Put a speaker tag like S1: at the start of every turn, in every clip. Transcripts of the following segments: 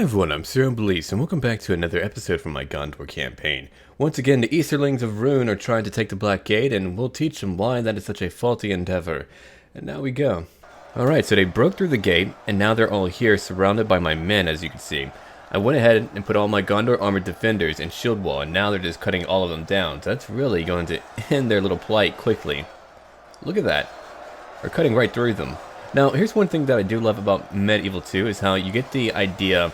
S1: everyone, I'm SurrealBeliefs, and welcome back to another episode from my Gondor campaign. Once again, the Easterlings of Rune are trying to take the Black Gate, and we'll teach them why that is such a faulty endeavor. And now we go. Alright, so they broke through the gate, and now they're all here, surrounded by my men, as you can see. I went ahead and put all my Gondor armored defenders in shield wall, and now they're just cutting all of them down. So that's really going to end their little plight quickly. Look at that. We're cutting right through them. Now, here's one thing that I do love about Medieval 2 is how you get the idea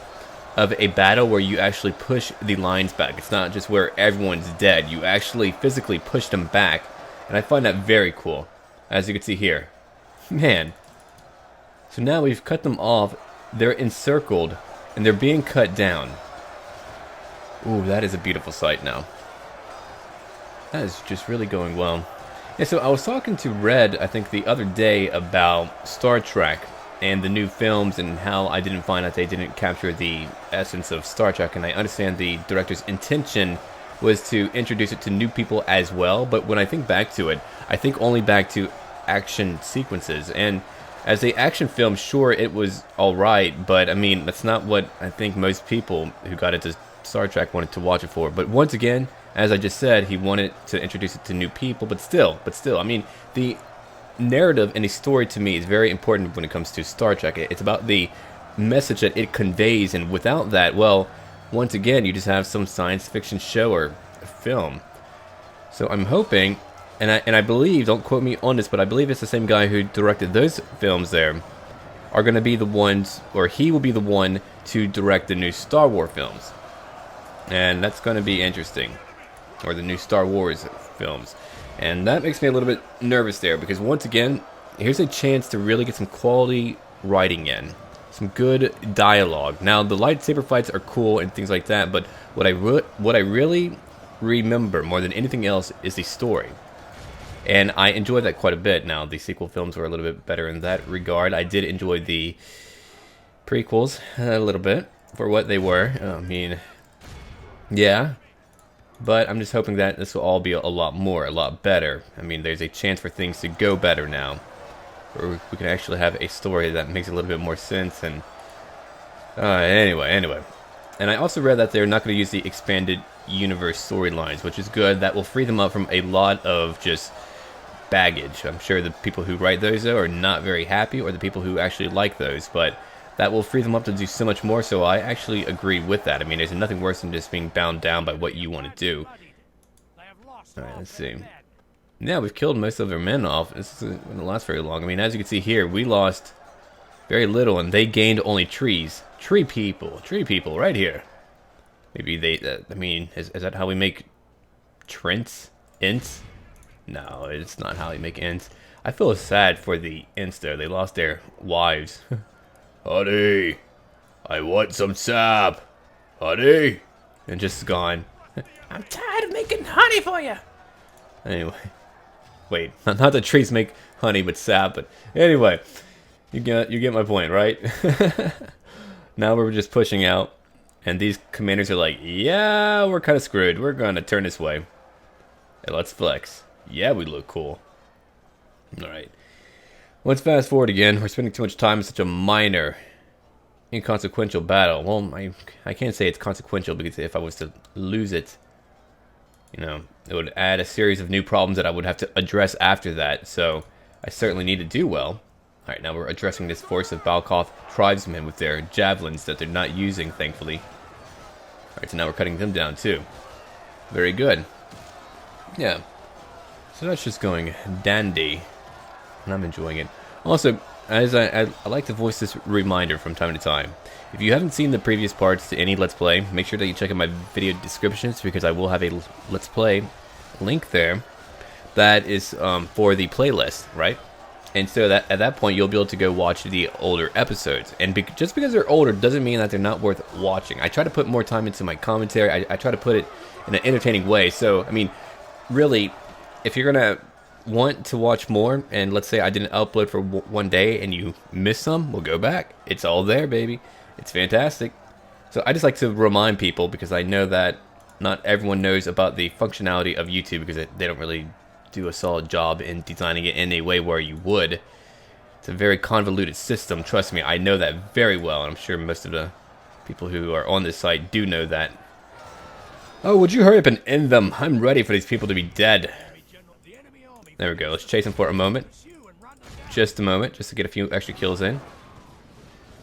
S1: of a battle where you actually push the lines back. It's not just where everyone's dead. You actually physically push them back, and I find that very cool, as you can see here. Man. So now we've cut them off. They're encircled, and they're being cut down. Ooh, that is a beautiful sight now. That is just really going well. Yeah, so I was talking to Red, I think the other day, about Star Trek and the new films and how I didn't find that they didn't capture the essence of Star Trek, and I understand the director's intention was to introduce it to new people as well, but when I think back to it, I think only back to action sequences, and as a action film, sure, it was alright, but I mean, that's not what I think most people who got into Star Trek wanted to watch it for. But once again, as I just said, he wanted to introduce it to new people, but still, I mean, the narrative and the story to me is very important when it comes to Star Trek. It's about the message that it conveys, and without that, well, once again, you just have some science fiction show or film. So I'm hoping, and I believe, don't quote me on this, but I believe it's the same guy who directed those films there, are going to be the ones, or he will be the one to direct the new Star Wars films. And that's going to be interesting. Or the new Star Wars films. And that makes me a little bit nervous there, because once again, here's a chance to really get some quality writing in. Some good dialogue. Now, the lightsaber fights are cool and things like that, but what I really remember more than anything else is the story. And I enjoyed that quite a bit. Now, the sequel films were a little bit better in that regard. I did enjoy the prequels a little bit for what they were. I mean, yeah. But I'm just hoping that this will all be a lot better. I mean, there's a chance for things to go better now. Or we can actually have a story that makes a little bit more sense. And anyway. And I also read that they're not going to use the expanded universe storylines, which is good. That will free them up from a lot of just baggage. I'm sure the people who write those, though, are not very happy, or the people who actually like those. But that will free them up to do so much more, so I actually agree with that. I mean, there's nothing worse than just being bound down by what you want to do. Alright, let's see. Yeah, we've killed most of their men off. This isn't going to last very long. I mean, as you can see here, we lost very little, and they gained only trees. Tree people right here. Maybe they, I mean, is that how we make Trents? Ints? No, it's not how we make Ints. I feel sad for the Ints, though. They lost their wives. Honey, I want some sap. Honey. And just gone. I'm tired of making honey for you. Anyway. Wait, not that trees make honey, but sap. But anyway, you get my point, right? Now we're just pushing out. And these commanders are like, yeah, we're kind of screwed. We're going to turn this way. Hey, let's flex. Yeah, we look cool. Alright. Let's fast forward again. We're spending too much time in such a minor, inconsequential battle. Well, I can't say it's consequential, because if I was to lose it, you know, it would add a series of new problems that I would have to address after that. So I certainly need to do well. Alright, now we're addressing this force of Balkoth tribesmen with their javelins that they're not using, thankfully. Alright, so now we're cutting them down too. Very good. Yeah. So that's just going dandy. And I'm enjoying it. Also, as I like to voice this reminder from time to time. If you haven't seen the previous parts to any Let's Play, make sure that you check out my video descriptions, because I will have a Let's Play link there that is for the playlist, right? And so that at that point, you'll be able to go watch the older episodes. And just because they're older doesn't mean that they're not worth watching. I try to put more time into my commentary. I try to put it in an entertaining way. So, I mean, really, if you're going to want to watch more, and let's say I didn't upload for one day and you missed some, we'll go back. It's all there, baby. It's fantastic. So I just like to remind people, because I know that not everyone knows about the functionality of YouTube, because they don't really do a solid job in designing it in a way where you would. It's a very convoluted system, trust me. I know that very well, and I'm sure most of the People who are on this site do know that. Oh, would you hurry up and end them? I'm ready for these people to be dead. There we go. Let's chase them for a moment. Just a moment, just to get a few extra kills in.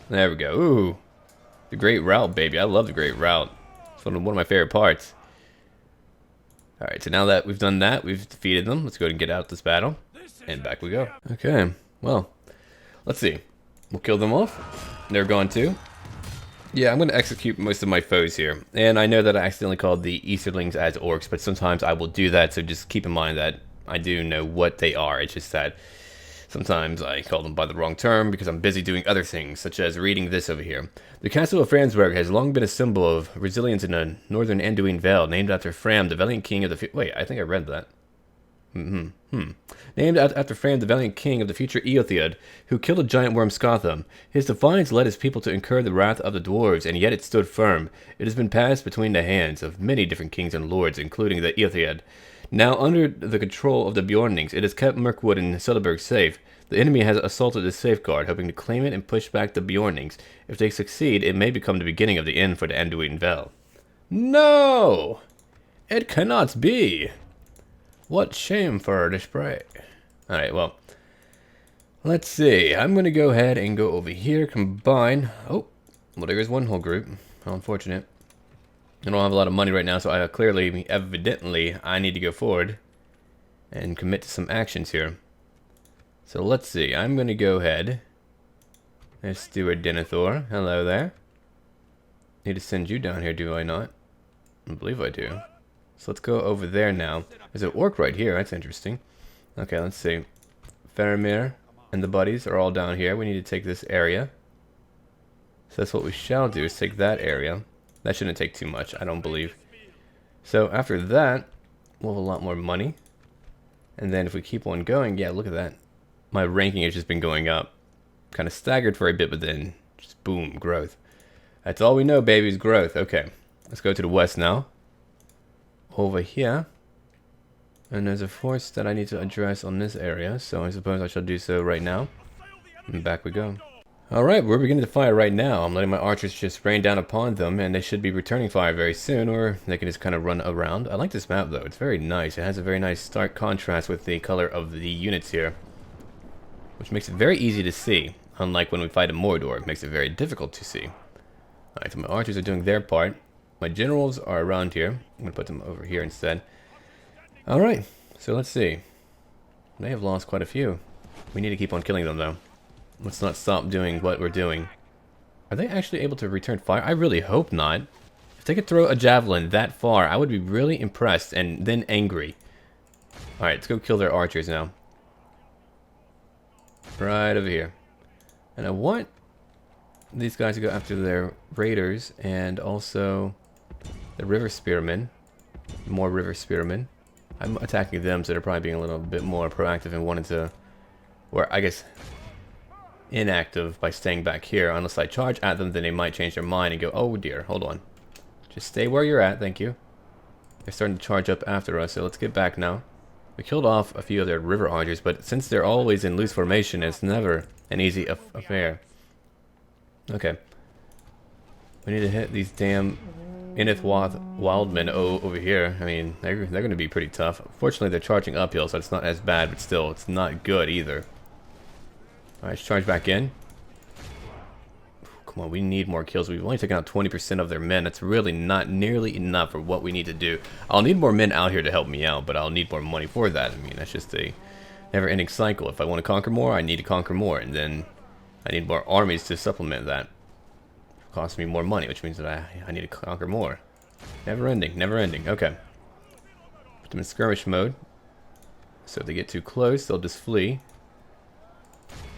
S1: There we go. Ooh. The Great Route, baby. I love the Great Route. It's one of my favorite parts. Alright, so now that we've done that, we've defeated them. Let's go ahead and get out this battle. And back we go. Okay, well, let's see. We'll kill them off. They're gone too. Yeah, I'm going to execute most of my foes here. And I know that I accidentally called the Easterlings as orcs, but sometimes I will do that, so just keep in mind that I do know what they are. It's just that sometimes I call them by the wrong term because I'm busy doing other things, such as reading this over here. The castle of Fransburg has long been a symbol of resilience in the northern Anduin Vale, named after Fram, the valiant king of the... Wait, I think I read that. Named after Fram, the valiant king of the future Eothiad, who killed a giant worm Scotham. His defiance led his people to incur the wrath of the dwarves, and yet it stood firm. It has been passed between the hands of many different kings and lords, including the Eothiad. Now under the control of the Bjornings, it has kept Mirkwood and Celeborg safe. The enemy has assaulted this safeguard, hoping to claim it and push back the Bjornings. If they succeed, it may become the beginning of the end for the Anduin Vale. No! It cannot be! What shame for this prey. Alright, well, let's see. I'm going to go ahead and go over here, combine. Oh, well, there is one whole group. How unfortunate. I don't have a lot of money right now, so evidently, I need to go forward and commit to some actions here. So let's see. I'm going to go ahead. There's Steward Denethor. Hello there. Need to send you down here, do I not? I believe I do. So let's go over there now. There's an orc right here. That's interesting. Okay, let's see. Faramir and the buddies are all down here. We need to take this area. So that's what we shall do, is take that area. That shouldn't take too much, I don't believe. So after that, we'll have a lot more money. And then if we keep on going, yeah, look at that. My ranking has just been going up. Kind of staggered for a bit, but then just boom, growth. That's all we know, baby, is growth. Okay, let's go to the west now. Over here. And there's a force that I need to address on this area, so I suppose I shall do so right now. And back we go. Alright, we're beginning to fire right now. I'm letting my archers just rain down upon them, and they should be returning fire very soon, or they can just kind of run around. I like this map though, it's very nice. It has a very nice stark contrast with the color of the units here, which makes it very easy to see, unlike when we fight in Mordor. It makes it very difficult to see. Alright, so my archers are doing their part. My generals are around here. I'm going to put them over here instead. Alright, so let's see. They have lost quite a few. We need to keep on killing them though. Let's not stop doing what we're doing. Are they actually able to return fire? I really hope not. If they could throw a javelin that far, I would be really impressed and then angry. Alright, let's go kill their archers now. Right over here. And I want these guys to go after their raiders and also the river spearmen. More river spearmen. I'm attacking them, so they're probably being a little bit more proactive and wanting to, or I guess inactive by staying back here. Unless I charge at them, then they might change their mind and go, oh dear, hold on. Just stay where you're at, thank you. They're starting to charge up after us, so let's get back now. We killed off a few of their river archers, but since they're always in loose formation, it's never an easy affair. Okay. We need to hit these damn Inithwath wildmen over here. I mean, they're going to be pretty tough. Fortunately, they're charging uphill, so it's not as bad, but still, it's not good either. Alright, let's charge back in. Come on, we need more kills. We've only taken out 20% of their men. That's really not nearly enough for what we need to do. I'll need more men out here to help me out, but I'll need more money for that. I mean, that's just a never-ending cycle. If I want to conquer more, I need to conquer more, and then I need more armies to supplement that. It costs me more money, which means that I need to conquer more. Never ending, never ending. Okay. Put them in skirmish mode. So if they get too close, they'll just flee.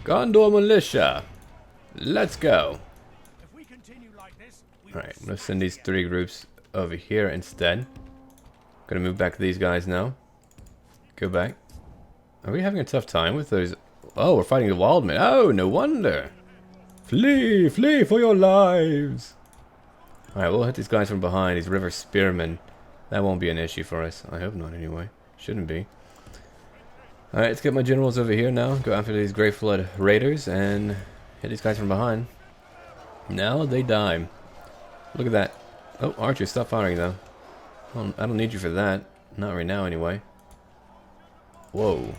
S1: Gondor militia! Let's go! Alright, I'm gonna send these 3 groups over here instead. Gonna move back to these guys now. Go back. Are we having a tough time with those? Oh, we're fighting the wildmen. Oh, no wonder. Flee! Flee for your lives! Alright, we'll hit these guys from behind, these river spearmen. That won't be an issue for us. I hope not anyway. Shouldn't be. Alright, let's get my generals over here now. Go after these Grey Flood raiders and hit these guys from behind. Now they die. Look at that. Oh, Archer, stop firing though. I don't need you for that. Not right now, anyway. Whoa.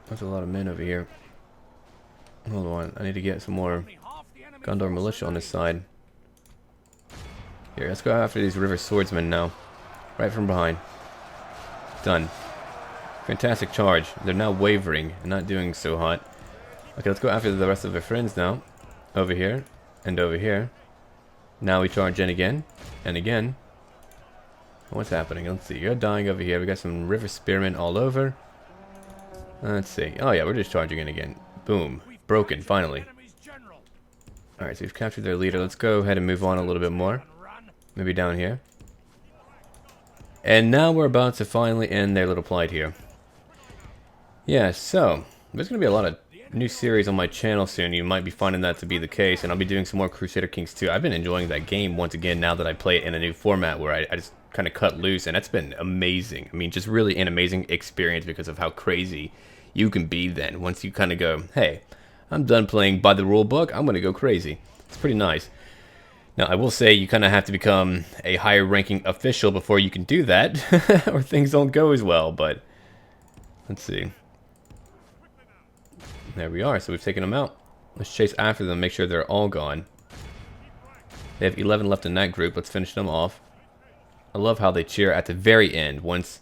S1: There's a lot of men over here. Hold on, I need to get some more Gondor militia on this side. Here, let's go after these river swordsmen now. Right from behind. Done. Fantastic charge. They're now wavering and not doing so hot. Okay, let's go after the rest of their friends now. Over here and over here. Now we charge in again and again. What's happening? Let's see. You're dying over here. We got some river spearmen all over. Let's see. Oh yeah, we're just charging in again. Boom. Broken, finally. Alright, so we've captured their leader. Let's go ahead and move on a little bit more. Maybe down here. And now we're about to finally end their little plight here. Yeah, so there's going to be a lot of new series on my channel soon. You might be finding that to be the case, and I'll be doing some more Crusader Kings 2. I've been enjoying that game once again now that I play it in a new format where I just kind of cut loose, and that's been amazing. I mean, just really an amazing experience because of how crazy you can be then once you kind of go, hey, I'm done playing by the rule book, I'm going to go crazy. It's pretty nice. Now, I will say you kind of have to become a higher ranking official before you can do that, or things don't go as well, but let's see. There we are, so we've taken them out. Let's chase after them, make sure they're all gone. They have 11 left in that group, let's finish them off. I love how they cheer at the very end once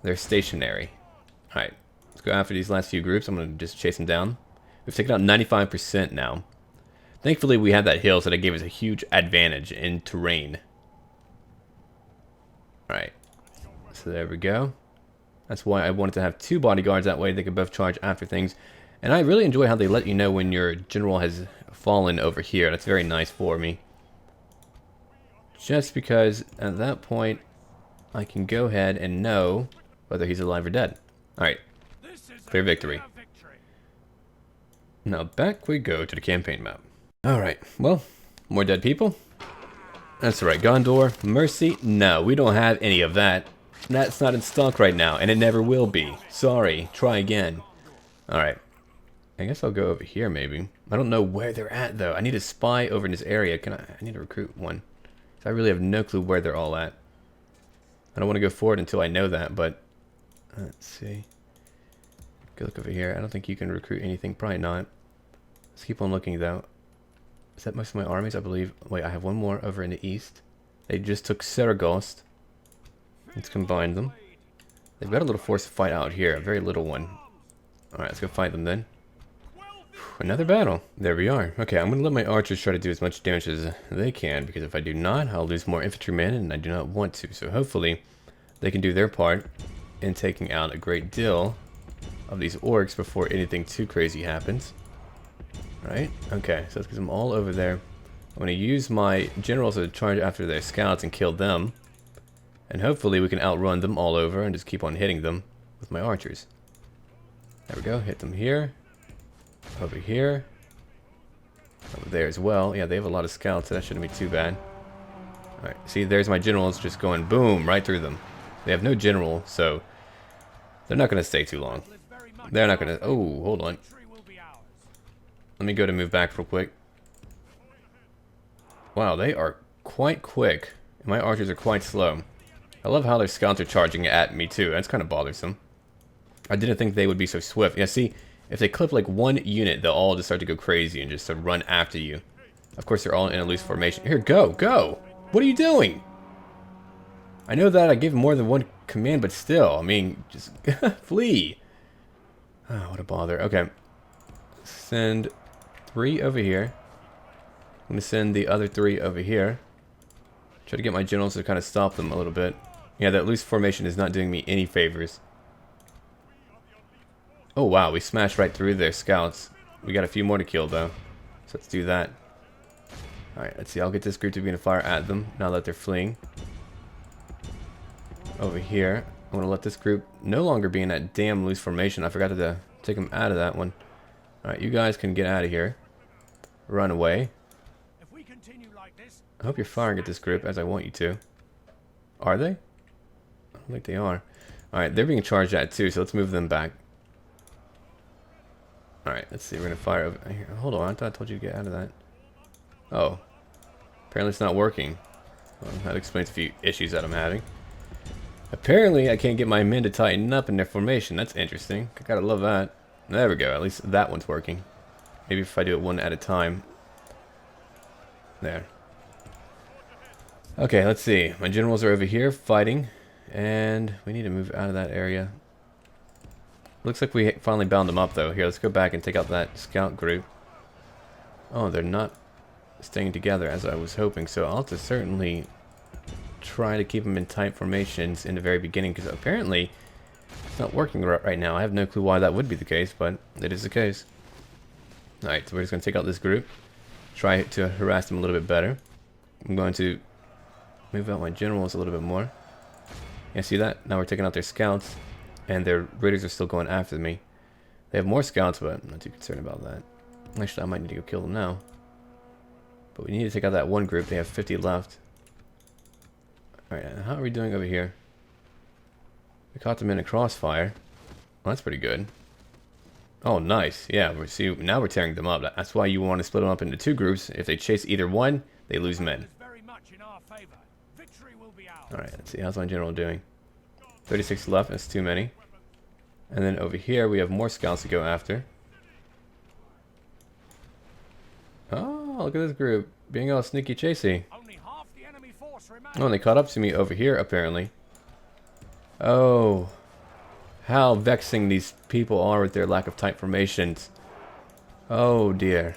S1: they're stationary. Alright, let's go after these last few groups. I'm going to just chase them down. We've taken out 95% now. Thankfully, we had that hill, so that gave us a huge advantage in terrain. Alright, so there we go. That's why I wanted to have two bodyguards, that way they could both charge after things. And I really enjoy how they let you know when your general has fallen over here. That's very nice for me. Just because at that point, I can go ahead and know whether he's alive or dead. Alright, clear victory. Now back we go to the campaign map. Alright, well, more dead people. That's right, Gondor, mercy, no, we don't have any of that. That's not in stock right now, and it never will be. Sorry, try again. Alright, I guess I'll go over here maybe. I don't know where they're at though. I need a spy over in this area. I need to recruit one. So I really have no clue where they're all at. I don't want to go forward until I know that, but let's see. Go look over here. I don't think you can recruit anything. Probably not. Let's keep on looking though. Is that most of my armies? I believe. Wait, I have one more over in the east. They just took Surreal. Let's combine them. They've got a little force to fight out here. A very little one. Alright, let's go fight them then. Another battle. There we are. Okay, I'm going to let my archers try to do as much damage as they can, because if I do not, I'll lose more infantrymen, and I do not want to. So hopefully, they can do their part in taking out a great deal of these orcs before anything too crazy happens. Right? Okay, so let's get them all over there. I'm going to use my generals to charge after their scouts and kill them. And hopefully we can outrun them all over and just keep on hitting them with my archers. There we go, hit them here. Over here. Over there as well. Yeah, they have a lot of scouts, so that shouldn't be too bad. Alright, see, there's my generals just going boom, right through them. They have no general, so they're not going to stay too long. They're not going to... Oh, hold on. Let me go to move back real quick. Wow, they are quite quick. And my archers are quite slow. I love how their scouts are charging at me, too. That's kind of bothersome. I didn't think they would be so swift. Yeah, see, if they clip like one unit, they'll all just start to go crazy and just to run after you. Of course, they're all in a loose formation. Here, go, go! What are you doing? I know that I gave more than one command, but still, I mean, just flee. Oh, what a bother. Okay. Send 3 over here. I'm going to send the other 3 over here. Try to get my generals to kind of stop them a little bit. Yeah, that loose formation is not doing me any favors. Oh wow, we smashed right through their scouts. We got a few more to kill though. So let's do that. Alright, let's see. I'll get this group to begin to fire at them now that they're fleeing. Over here. I'm going to let this group no longer be in that damn loose formation. I forgot to take them out of that one. Alright, you guys can get out of here. Run away. I hope you're firing at this group as I want you to. Are they? I don't think they are. Alright, they're being charged at too, so let's move them back. Alright, let's see. We're going to fire over here. Hold on, I thought I told you to get out of that. Oh. Apparently it's not working. Well, that explains a few issues that I'm having. Apparently I can't get my men to tighten up in their formation. That's interesting. I gotta love that. There we go. At least that one's working. Maybe if I do it one at a time. There. Okay, let's see. My generals are over here fighting. And we need to move out of that area. Looks like we finally bound them up though. Here, let's go back and take out that scout group. Oh, they're not staying together as I was hoping. So I'll have to certainly try to keep them in tight formations in the very beginning. Because apparently it's not working right now. I have no clue why that would be the case, but it is the case. Alright, so we're just going to take out this group. Try to harass them a little bit better. I'm going to move out my generals a little bit more. Yeah, see that? Now we're taking out their scouts, and their raiders are still going after me. They have more scouts, but I'm not too concerned about that. Actually, I might need to go kill them now. But we need to take out that one group. They have 50 left. Alright, how are we doing over here? We caught them in a crossfire. Well, that's pretty good. Oh, nice. Yeah, now we're tearing them up. That's why you want to split them up into two groups. If they chase either one, they lose men. Alright, let's see. How's my general doing? 36 left. That's too many. And then over here, we have more scouts to go after. Oh, look at this group. Being all sneaky chasey. Oh, and they caught up to me over here, apparently. Oh. How vexing these people are with their lack of tight formations. Oh, dear.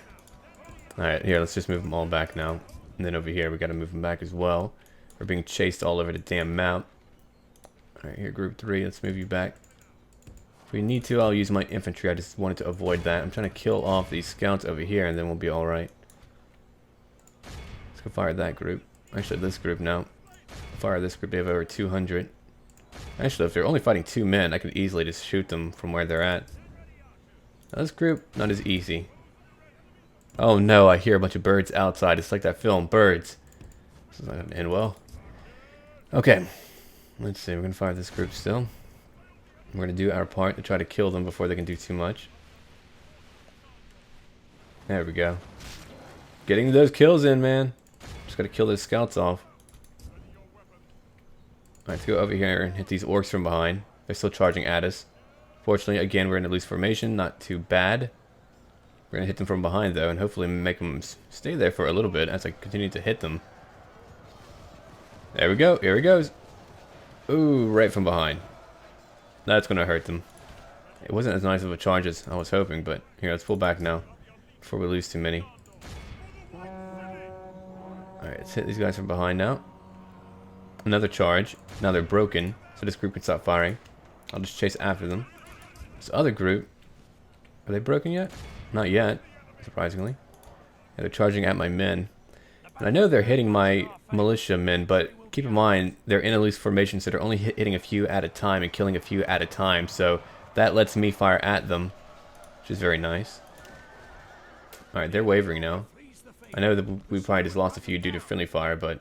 S1: Alright, here, let's just move them all back now. And then over here, we gotta move them back as well. We're being chased all over the damn map. Alright, here, group 3, let's move you back. If we need to, I'll use my infantry. I just wanted to avoid that. I'm trying to kill off these scouts over here, and then we'll be alright. Let's go fire that group. Actually, this group now. Fire this group, they have over 200. Actually, if they're only fighting 2 men, I could easily just shoot them from where they're at. Now, this group, not as easy. Oh no, I hear a bunch of birds outside. It's like that film, Birds. This is not going to end well. Okay, let's see. We're going to fire this group still. We're going to do our part to try to kill them before they can do too much. There we go. Getting those kills in, man. Just got to kill those scouts off. Alright, let's go over here and hit these orcs from behind. They're still charging at us. Fortunately, again, we're in a loose formation. Not too bad. We're going to hit them from behind, though, and hopefully make them stay there for a little bit as I continue to hit them. There we go. Here he goes. Ooh, right from behind. That's going to hurt them. It wasn't as nice of a charge as I was hoping, but here, let's pull back now before we lose too many. Alright, let's hit these guys from behind now. Another charge. Now they're broken, so this group can stop firing. I'll just chase after them. This other group, are they broken yet? Not yet, surprisingly. Yeah, they're charging at my men. And I know they're hitting my militia men, but keep in mind, they're in a loose formation, so they're only hitting a few at a time and killing a few at a time. So that lets me fire at them, which is very nice. Alright, they're wavering now. I know that we probably just lost a few due to friendly fire, but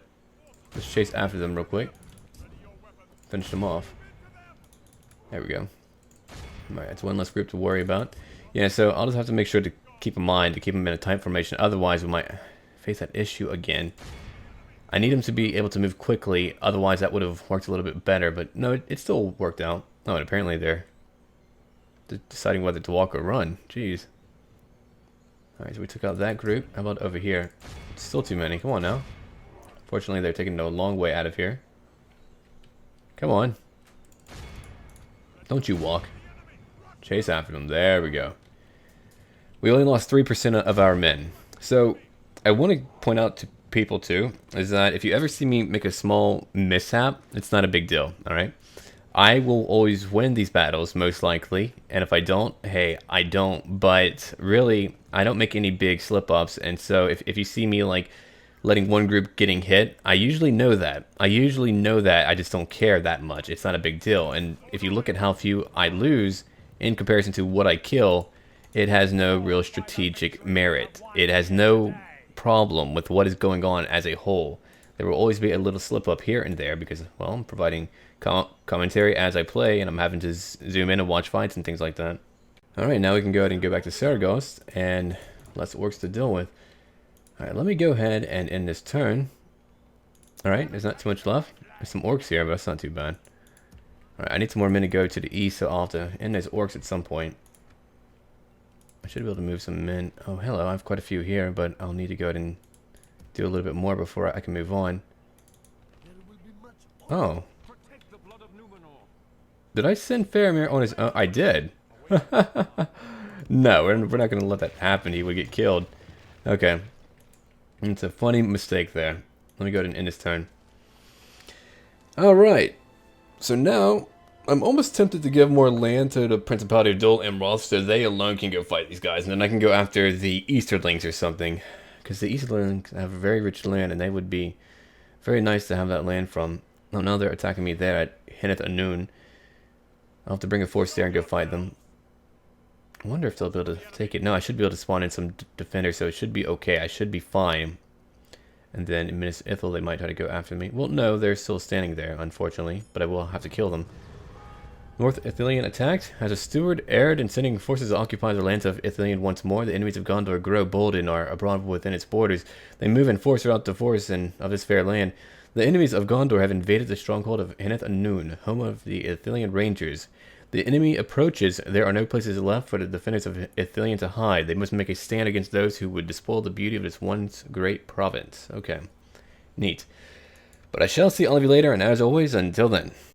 S1: let's chase after them real quick. Finish them off. There we go. Alright, that's one less group to worry about. Yeah, so I'll just have to make sure to keep in mind to keep them in a tight formation. Otherwise, we might face that issue again. I need them to be able to move quickly. Otherwise, that would have worked a little bit better. But no, it still worked out. Oh, and apparently they're deciding whether to walk or run. Jeez. Alright, so we took out that group. How about over here? It's still too many. Come on now. Fortunately, they're taking a long way out of here. Come on. Don't you walk. Chase after them. There we go. We only lost 3% of our men. So, I want to point out to people too, is that if you ever see me make a small mishap, it's not a big deal, alright? I will always win these battles, most likely, and if I don't, hey, I don't, but really, I don't make any big slip-ups, and so if you see me, like, letting one group getting hit, I usually know that. I just don't care that much. It's not a big deal, and if you look at how few I lose in comparison to what I kill, it has no real strategic merit. It has no problem with what is going on as a whole. There will always be a little slip up here and there because, well, I'm providing commentary as I play, and I'm having to zoom in and watch fights and things like that. Alright, now we can go ahead and go back to Surreal, and less orcs to deal with. Alright, let me go ahead and end this turn. Alright, there's not too much left. There's some orcs here, but that's not too bad. Alright, I need some more men to go to the east, so I'll have to end those orcs at some point. I should be able to move some men. Oh, hello, I have quite a few here, but I'll need to go ahead and do a little bit more before I can move on. Oh. Did I send Faramir on his own? I did. No, we're not going to let that happen. He would get killed. Okay. It's a funny mistake there. Let me go ahead and end this turn. Alright. So now, I'm almost tempted to give more land to the Principality of Dol Amroth so they alone can go fight these guys. And then I can go after the Easterlings or something. Because the Easterlings have very rich land and they would be very nice to have that land from. Oh, now they're attacking me there at Henneth Anun. I'll have to bring a force there and go fight them. I wonder if they'll be able to take it. No, I should be able to spawn in some defenders, so it should be okay. I should be fine. And then in Minas Ithil, they might try to go after me. Well, no, they're still standing there, unfortunately. But I will have to kill them. North Ithilien attacked. As a steward erred in sending forces to occupy the lands of Ithilien once more, the enemies of Gondor grow bold and are abroad within its borders. They move in force throughout the forests and of this fair land. The enemies of Gondor have invaded the stronghold of Henneth Anun, home of the Ithilien Rangers. The enemy approaches. There are no places left for the defenders of Ithilien to hide. They must make a stand against those who would despoil the beauty of this once great province. Okay. Neat. But I shall see all of you later, and as always, until then.